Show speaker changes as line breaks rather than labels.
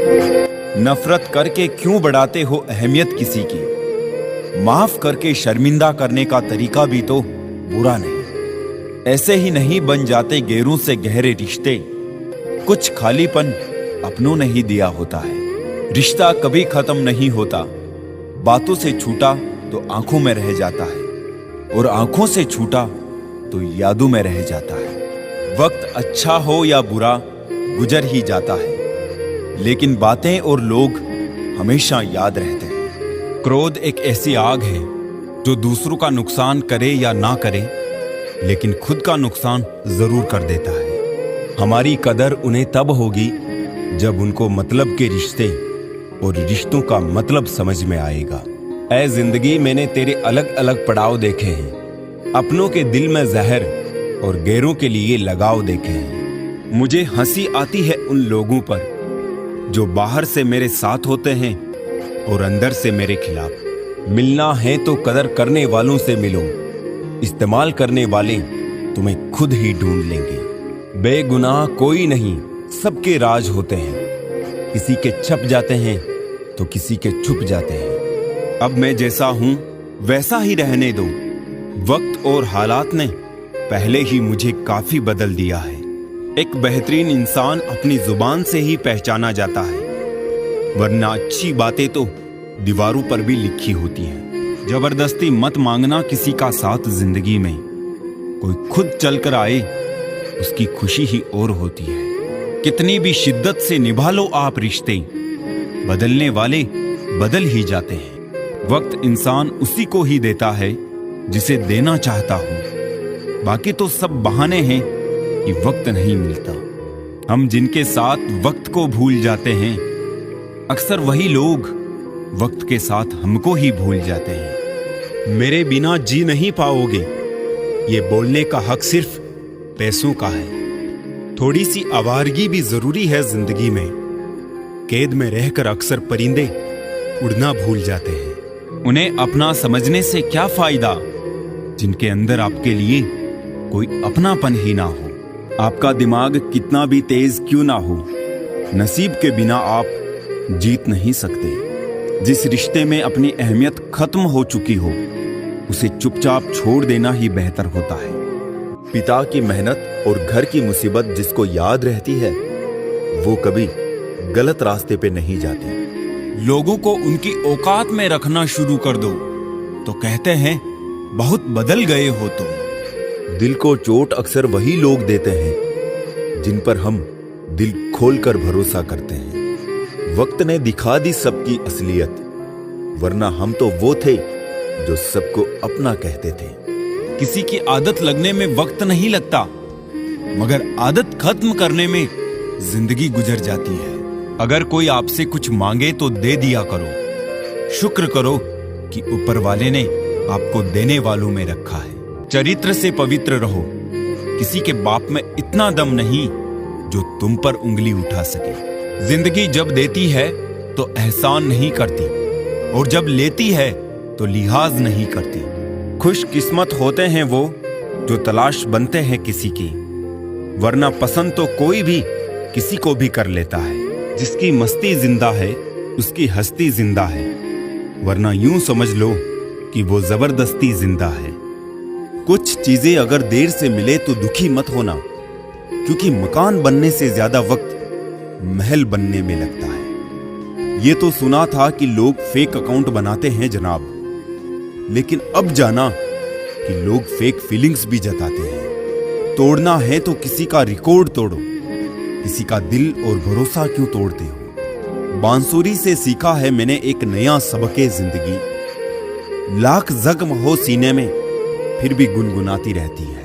नफरत करके क्यों बढ़ाते हो अहमियत किसी की? माफ करके शर्मिंदा करने का तरीका भी तो बुरा नहीं। ऐसे ही नहीं बन जाते गैरों से गहरे रिश्ते, कुछ खालीपन अपनों ने ही दिया होता है। रिश्ता कभी खत्म नहीं होता, बातों से छूटा तो आंखों में रह जाता है, और आंखों से छूटा तो यादों में रह जाता है। वक्त अच्छा हो या बुरा गुजर ही जाता है, लेकिन बातें और लोग हमेशा याद रहते हैं। क्रोध एक ऐसी आग है जो दूसरों का नुकसान करे या ना करे, लेकिन खुद का नुकसान जरूर कर देता है। हमारी कदर उन्हें तब होगी जब उनको मतलब के रिश्ते और रिश्तों का मतलब समझ में आएगा। ऐ जिंदगी, मैंने तेरे अलग अलग पड़ाव देखे हैं, अपनों के दिल में जहर और गैरों के लिए लगाव देखे हैं। मुझे हंसी आती है उन लोगों पर जो बाहर से मेरे साथ होते हैं और अंदर से मेरे खिलाफ। मिलना है तो कदर करने वालों से मिलो, इस्तेमाल करने वाले तुम्हें खुद ही ढूंढ लेंगे। बेगुनाह कोई नहीं, सबके राज होते हैं, किसी के छप जाते हैं तो किसी के छुप जाते हैं। अब मैं जैसा हूं वैसा ही रहने दो, वक्त और हालात ने पहले ही मुझे काफी बदल दिया है। एक बेहतरीन इंसान अपनी जुबान से ही पहचाना जाता है, वरना अच्छी बातें तो दीवारों पर भी लिखी होती हैं। जबरदस्ती मत मांगना किसी का साथ जिंदगी में, कोई खुद चलकर आए उसकी खुशी ही और होती है। कितनी भी शिद्दत से निभा लो आप रिश्ते, बदलने वाले बदल ही जाते हैं। वक्त इंसान उसी को ही देता है जिसे देना चाहता हूं, बाकी तो सब बहाने हैं कि वक्त नहीं मिलता। हम जिनके साथ वक्त को भूल जाते हैं, अक्सर वही लोग वक्त के साथ हमको ही भूल जाते हैं। मेरे बिना जी नहीं पाओगे, ये बोलने का हक सिर्फ पैसों का है। थोड़ी सी आवारगी भी जरूरी है जिंदगी में। कैद में रहकर अक्सर परिंदे उड़ना भूल जाते हैं। उन्हें अपना समझने से क्या फायदा जिनके अंदर आपके लिए कोई अपनापन ही ना हो। आपका दिमाग कितना भी तेज क्यों ना हो, नसीब के बिना आप जीत नहीं सकते। जिस रिश्ते में अपनी अहमियत खत्म हो चुकी हो, उसे चुपचाप छोड़ देना ही बेहतर होता है। पिता की मेहनत और घर की मुसीबत जिसको याद रहती है, वो कभी गलत रास्ते पे नहीं जाती। लोगों को उनकी औकात में रखना शुरू कर दो तो कहते हैं बहुत बदल गए हो तुम। दिल को चोट अक्सर वही लोग देते हैं जिन पर हम दिल खोलकर भरोसा करते हैं। वक्त ने दिखा दी सबकी असलियत, वरना हम तो वो थे जो सबको अपना कहते थे। किसी की आदत लगने में वक्त नहीं लगता, मगर आदत खत्म करने में जिंदगी गुजर जाती है। अगर कोई आपसे कुछ मांगे तो दे दिया करो। शुक्र करो कि ऊपर वाले ने आपको देने वालों में रखा है। चरित्र से पवित्र रहो, किसी के बाप में इतना दम नहीं जो तुम पर उंगली उठा सके। जिंदगी जब देती है तो एहसान नहीं करती, और जब लेती है तो लिहाज नहीं करती। खुशकिस्मत होते हैं वो जो तलाश बनते हैं किसी की, वरना पसंद तो कोई भी किसी को भी कर लेता है। जिसकी मस्ती जिंदा है उसकी हस्ती जिंदा है, वरना यूं समझ लो कि वो जबरदस्ती जिंदा है। कुछ चीजें अगर देर से मिले तो दुखी मत होना, क्योंकि मकान बनने से ज्यादा वक्त महल बनने में लगता है। ये तो सुना था कि लोग फेक अकाउंट बनाते हैं जनाब, लेकिन अब जाना कि लोग फेक फीलिंग्स भी जताते हैं। तोड़ना है तो किसी का रिकॉर्ड तोड़ो, किसी का दिल और भरोसा क्यों तोड़ते हो। बांसुरी से सीखा है मैंने एक नया सबके जिंदगी, लाख जख्म हो सीने में फिर भी गुनगुनाती रहती है।